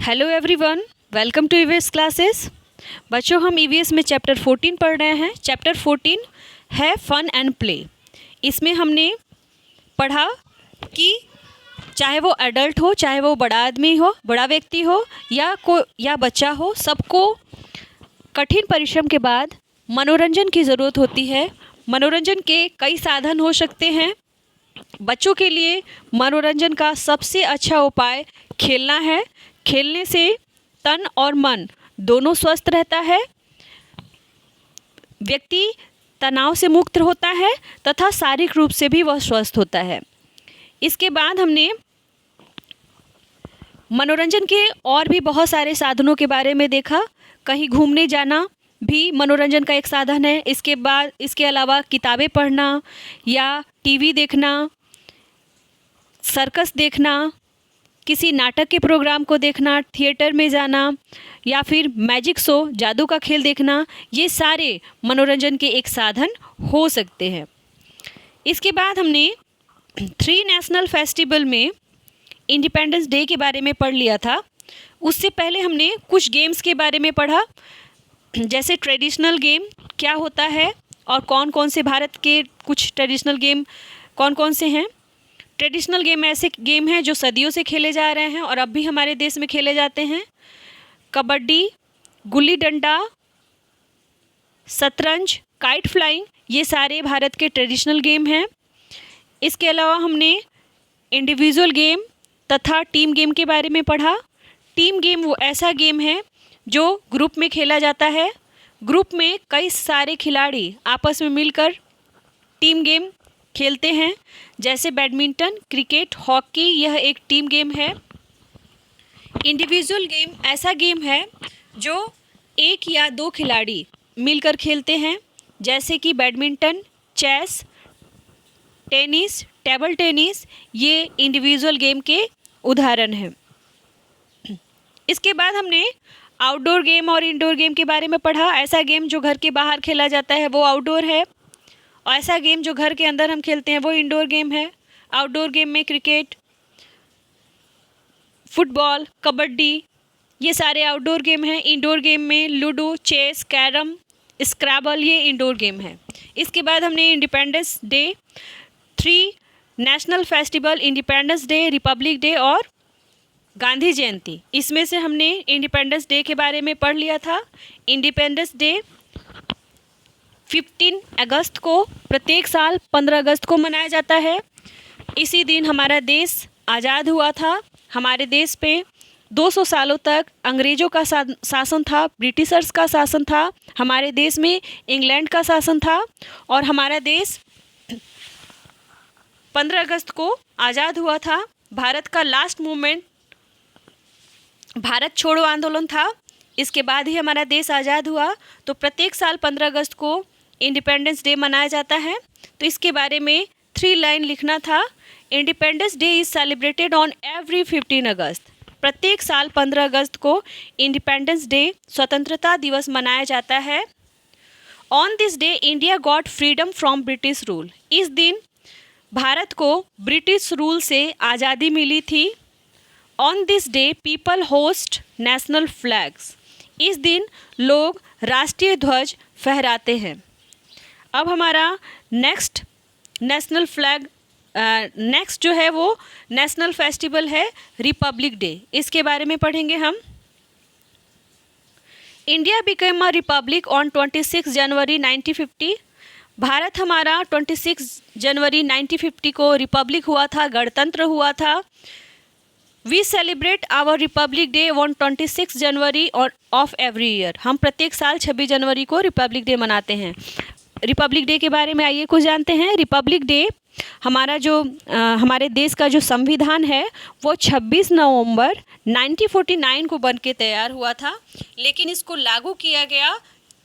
Hello everyone, welcome to EVS classes. बच्चों, हम EVS में चैप्टर 14 पढ़ रहे हैं। चैप्टर 14 है फन एंड प्ले। इसमें हमने पढ़ा कि चाहे वो एडल्ट हो, चाहे वो बड़ा आदमी हो, बड़ा व्यक्ति हो या बच्चा हो, सबको कठिन परिश्रम के बाद मनोरंजन की ज़रूरत होती है। मनोरंजन के कई साधन हो सकते हैं। बच्चों के लिए मनोरंजन का सबसे अच्छा उपाय खेलना है। खेलने से तन और मन दोनों स्वस्थ रहता है। व्यक्ति तनाव से मुक्त होता है तथा शारीरिक रूप से भी वह स्वस्थ होता है। इसके बाद हमने मनोरंजन के और भी बहुत सारे साधनों के बारे में देखा। कहीं घूमने जाना भी मनोरंजन का एक साधन है। इसके अलावा किताबें पढ़ना या टीवी देखना, सर्कस देखना, किसी नाटक के प्रोग्राम को देखना, थिएटर में जाना या फिर मैजिक शो, जादू का खेल देखना, ये सारे मनोरंजन के एक साधन हो सकते हैं। इसके बाद हमने 3 नेशनल फेस्टिवल में इंडिपेंडेंस डे के बारे में पढ़ लिया था। उससे पहले हमने कुछ गेम्स के बारे में पढ़ा, जैसे ट्रेडिशनल गेम क्या होता है और कौन कौन से भारत के कुछ ट्रेडिशनल गेम कौन कौन से हैं। ट्रेडिशनल गेम ऐसे गेम हैं जो सदियों से खेले जा रहे हैं और अब भी हमारे देश में खेले जाते हैं। कबड्डी, गुल्ली डंडा, शतरंज, काइट फ्लाइंग, ये सारे भारत के ट्रेडिशनल गेम हैं। इसके अलावा हमने इंडिविजुअल गेम तथा टीम गेम के बारे में पढ़ा। टीम गेम वो ऐसा गेम है जो ग्रुप में खेला जाता है। ग्रुप में कई सारे खिलाड़ी आपस में मिलकर टीम गेम खेलते हैं, जैसे बैडमिंटन, क्रिकेट, हॉकी, यह एक टीम गेम है। इंडिविजुअल गेम ऐसा गेम है जो 1 या 2 खिलाड़ी मिलकर खेलते हैं, जैसे कि badminton, chess, tennis, table tennis, ये इंडिविजुअल गेम के उदाहरण हैं। इसके बाद हमने आउटडोर गेम और इंडोर गेम के बारे में पढ़ा। ऐसा गेम जो घर के बाहर खेला जाता है वो आउटडोर है, और ऐसा गेम जो घर के अंदर हम खेलते हैं वो इंडोर गेम है। आउटडोर गेम में क्रिकेट, फुटबॉल, कबड्डी, ये सारे आउटडोर गेम हैं। इंडोर गेम में लूडो, चेस, कैरम, स्क्रैबल, ये इंडोर गेम है। इसके बाद हमने independence day, 3 national festival, independence day, Republic day और गांधी जयंती, इसमें से हमने इंडिपेंडेंस डे के बारे में पढ़ लिया था। इंडिपेंडेंस डे 15 अगस्त को प्रत्येक साल 15 अगस्त को मनाया जाता है। इसी दिन हमारा देश आज़ाद हुआ था। हमारे देश पे 200 सालों तक अंग्रेज़ों का शासन था, ब्रिटिशर्स का शासन था। हमारे देश में इंग्लैंड का शासन था और हमारा देश 15 अगस्त को आज़ाद हुआ था। भारत का लास्ट मूवमेंट भारत छोड़ो आंदोलन था। इसके बाद ही हमारा देश आज़ाद हुआ। तो प्रत्येक साल 15 अगस्त को इंडिपेंडेंस डे मनाया जाता है। तो इसके बारे में 3 लाइन लिखना था। Independence day is celebrated on every 15 अगस्त। प्रत्येक साल 15 अगस्त को इंडिपेंडेंस डे, स्वतंत्रता दिवस मनाया जाता है। On this day India got freedom from British rule. इस दिन भारत को ब्रिटिश रूल से आज़ादी मिली थी। On this day people host national flags. इस दिन लोग राष्ट्रीय ध्वज फहराते हैं। अब हमारा नेक्स्ट जो है वो नेशनल फेस्टिवल है रिपब्लिक डे। इसके बारे में पढ़ेंगे हम। India became a republic on 26 जनवरी 1950। भारत हमारा 26 जनवरी 1950 को रिपब्लिक हुआ था, गणतंत्र हुआ था। We celebrate our republic day on 26 January of every year. हम प्रत्येक साल 26 जनवरी को रिपब्लिक डे मनाते हैं। रिपब्लिक डे के बारे में आइए कुछ जानते हैं। रिपब्लिक डे हमारे देश का जो संविधान है वो 26 नवंबर 1949 को बन के तैयार हुआ था, लेकिन इसको लागू किया गया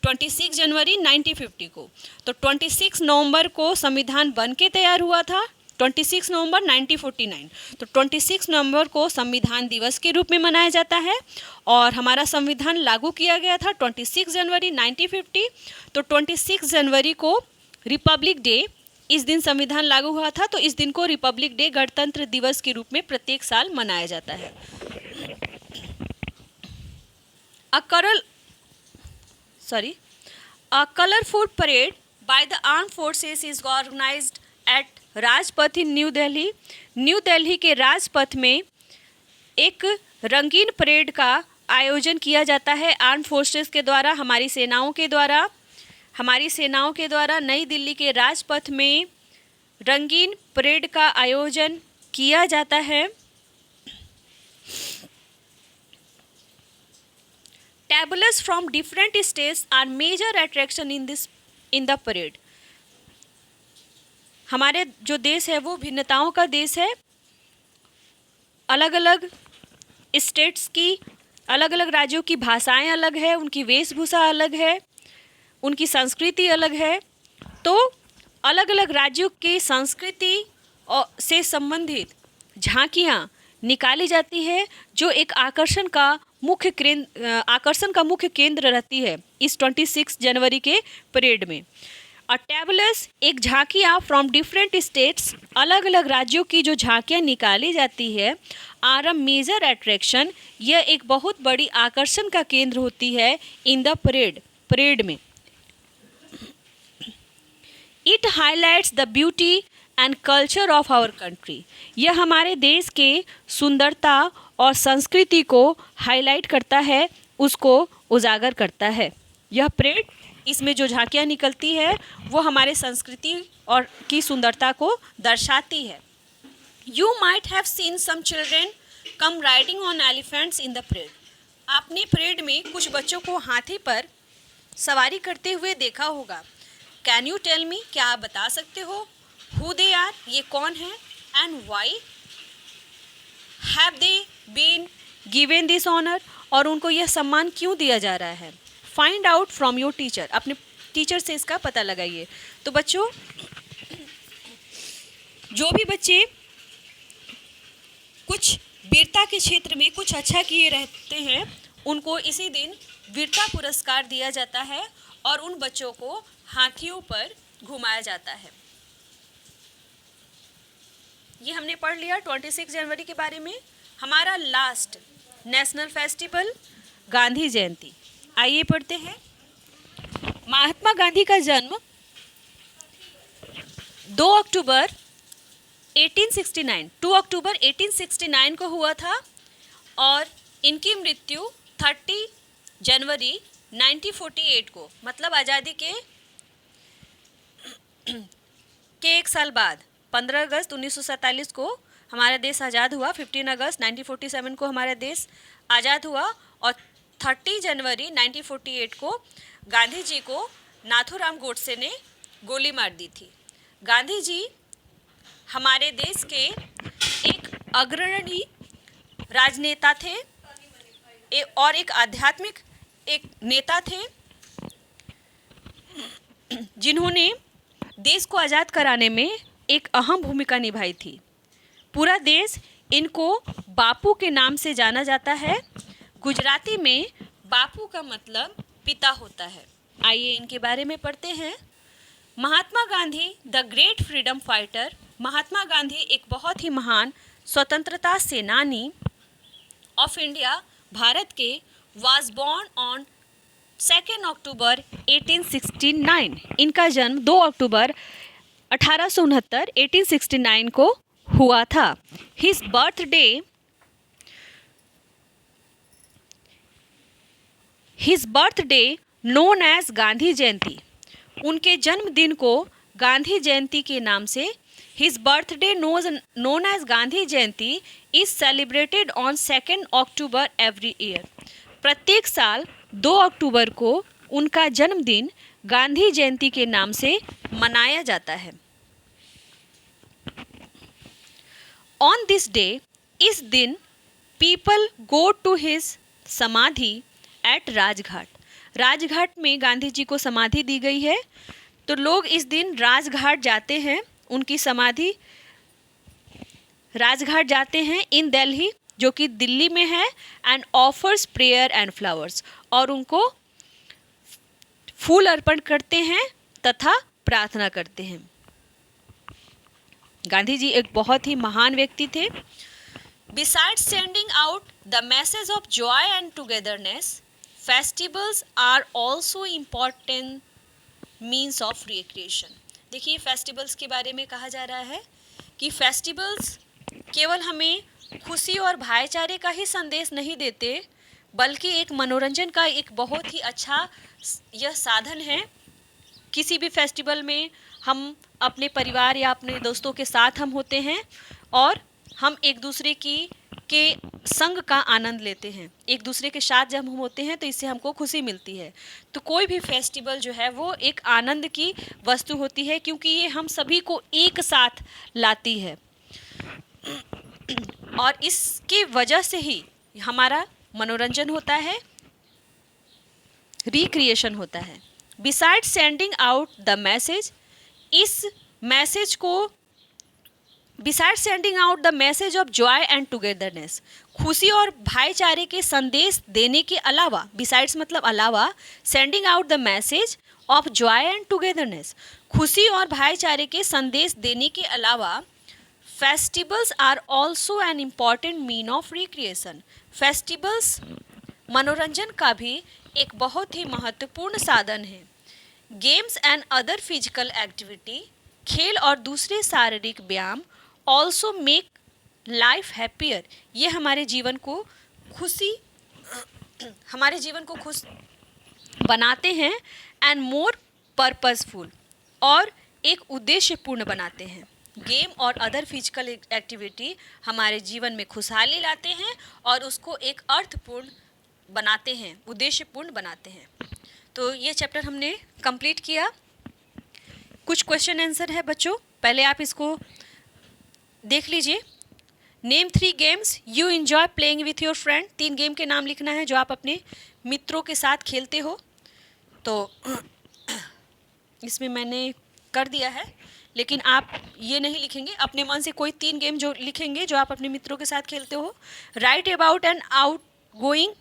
26 जनवरी 1950 को। तो 26 नवंबर को संविधान बन के तैयार हुआ था, 26 नवंबर 1949। तो 26 नवंबर को संविधान दिवस के रूप में मनाया जाता है और हमारा संविधान लागू किया गया था 26 जनवरी 1950। तो 26 जनवरी को रिपब्लिक डे, इस दिन संविधान लागू हुआ था, तो इस दिन को रिपब्लिक डे, गणतंत्र दिवस के रूप में प्रत्येक साल मनाया जाता है। A color, sorry, a colorful parade by the armed forces is organized at Rajpath in new Delhi. New Delhi के राजपथ में एक रंगीन परेड का आयोजन किया जाता है आर्म फोर्सेस के द्वारा, हमारी सेनाओं के द्वारा नई दिल्ली के राजपथ में रंगीन परेड का आयोजन किया जाता है. Tableaus from different states are major attraction in the parade. हमारे जो देश है वो भिन्नताओं का देश है. अलग अलग स्टेट्स की, अलग अलग राज्यों की भाषाएं अलग है, उनकी वेशभूषा अलग है, उनकी संस्कृति अलग है. तो अलग अलग राज्यों की संस्कृति से संबंधित झांकियां निकाली जाती है जो एक आकर्षण का मुख्य केंद्र रहती है इस 26 जनवरी के परेड में. और टेबलस एक झांकियाँ फ्रॉम डिफरेंट स्टेट्स, अलग अलग राज्यों की जो झांकियाँ निकाली जाती है, आर अ मेजर अट्रैक्शन, यह एक बहुत बड़ी आकर्षण का केंद्र होती है इन द परेड में. It highlights the beauty and culture of our country. यह हमारे देश के सुंदरता और संस्कृति को हाईलाइट करता है, उसको उजागर करता है. यह परेड, इसमें जो झांकियाँ निकलती है वो हमारे संस्कृति और की सुंदरता को दर्शाती है. You might have seen some children come riding on elephants in the parade. आपने परेड में कुछ बच्चों को हाथी पर सवारी करते हुए देखा होगा. कैन यू टेल मी, क्या आप बता सकते हो, हु दे आर, ये कौन है, and why have they been given this honour, और उनको यह सम्मान क्यों दिया जा रहा है. Find out from your teacher. अपने टीचर से इसका पता लगाइए. तो बच्चों, जो भी बच्चे कुछ वीरता के क्षेत्र में कुछ अच्छा किए रहते हैं उनको इसी दिन वीरता पुरस्कार दिया जाता है और उन बच्चों को हाथियों पर घुमाया जाता है. ये हमने पढ़ लिया 26 जनवरी के बारे में. हमारा लास्ट नेशनल फेस्टिवल गांधी जयंती. आइए पढ़ते हैं. महात्मा गांधी का जन्म 2 अक्टूबर 1869 को हुआ था और इनकी मृत्यु 30 जनवरी 1948 को, मतलब आज़ादी के एक साल बाद 15 अगस्त 1947 को हमारा देश आज़ाद हुआ. 15 अगस्त 1947 को हमारा देश आज़ाद हुआ और 30 जनवरी 1948 को गांधी जी को नाथूराम गोडसे ने गोली मार दी थी. गांधी जी हमारे देश के एक अग्रणी राजनेता थे और एक आध्यात्मिक एक नेता थे जिन्होंने देश को आज़ाद कराने में एक अहम भूमिका निभाई थी. पूरा देश इनको बापू के नाम से जाना जाता है. गुजराती में बापू का मतलब पिता होता है. आइए इनके बारे में पढ़ते हैं. Mahatma Gandhi the great freedom fighter. Mahatma Gandhi एक बहुत ही महान स्वतंत्रता सेनानी ऑफ इंडिया, भारत के, वाज बॉर्न ऑन 2 अक्टूबर 1869. इनका जन्म 2 अक्टूबर 1869 को हुआ था. His birthday known as Gandhi Jayanti. उनके जन्मदिन को गांधी जयंती के नाम से, his birthday known as Gandhi Jayanti is celebrated on 2 October every year. प्रत्येक साल 2 अक्टूबर को उनका जन्मदिन गांधी जयंती के नाम से मनाया जाता है. ऑन दिस डे, इस दिन, पीपल गो टू हिज समाधि एट राजघाट. राजघाट में गांधी जी को समाधि दी गई है, तो लोग इस दिन राजघाट जाते हैं, उनकी समाधि राजघाट जाते हैं इन दिल्ली, जो कि दिल्ली में है, and offers prayer and flowers, और उनको फूल अर्पण करते हैं तथा प्रार्थना करते हैं. गांधी जी एक बहुत ही महान व्यक्ति थे. Besides sending out the message of joy and togetherness, festivals are also important means of recreation. देखिए फेस्टिवल्स के बारे में कहा जा रहा है कि फेस्टिवल्स केवल हमें खुशी और भाईचारे का ही संदेश नहीं देते, बल्कि एक मनोरंजन का एक बहुत ही अच्छा यह साधन है। किसी भी फेस्टिवल में हम अपने परिवार या अपने दोस्तों के साथ हम होते हैं और हम एक दूसरे के संग का आनंद लेते हैं। एक दूसरे के साथ जब हम होते हैं तो इससे हमको खुशी मिलती है। तो कोई भी फेस्टिवल जो है वो एक आनंद की वस्तु होती है, क्योंकि ये हम सभी को एक साथ लाती है और इसकी वजह से ही हमारा मनोरंजन होता है, रिक्रिएशन होता है। Beside sending out the message, इस मैसेज को beside sending out the message of joy and togetherness, खुशी और भाईचारे के संदेश देने के अलावा, बिसाइड्स मतलब अलावा, sending out the message of joy and togetherness, खुशी और भाईचारे के संदेश देने के अलावा, festivals are also an important mean of recreation. Festivals मनोरंजन का भी एक बहुत ही महत्वपूर्ण साधन है। Games and other physical activity, खेल और दूसरे शारीरिक व्यायाम, ऑल्सो मेक लाइफ हैप्पियर, ये हमारे जीवन को खुश बनाते हैं, एंड मोर पर्पसफुल, और एक उद्देश्यपूर्ण बनाते हैं। गेम और अदर फिजिकल एक्टिविटी हमारे जीवन में खुशहाली लाते हैं और उसको एक अर्थपूर्ण बनाते हैं, उद्देश्यपूर्ण बनाते हैं। तो ये चैप्टर हमने कंप्लीट किया। कुछ क्वेश्चन आंसर है बच्चों, पहले आप इसको देख लीजिए। Name 3 games you enjoy playing with your friend, 3 game के नाम लिखना है जो आप अपने मित्रों के साथ खेलते हो। तो इसमें मैंने कर दिया है, लेकिन आप ये नहीं लिखेंगे, अपने मन से कोई 3 गेम जो लिखेंगे जो आप अपने मित्रों के साथ खेलते हो। Right about an out going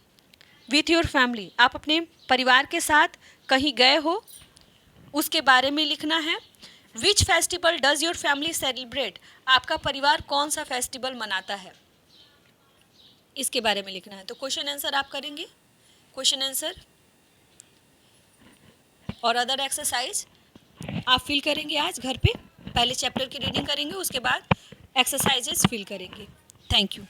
with your family, आप अपने परिवार के साथ कहीं गए हो उसके बारे में लिखना है। Which festival does your family celebrate, आपका परिवार कौन सा फेस्टिवल मनाता है, इसके बारे में लिखना है। तो क्वेश्चन आंसर आप करेंगे, क्वेश्चन आंसर और अदर एक्सरसाइज आप फिल करेंगे आज घर पे। पहले चैप्टर की रीडिंग करेंगे, उसके बाद एक्सरसाइजेस फिल करेंगे। Thank you.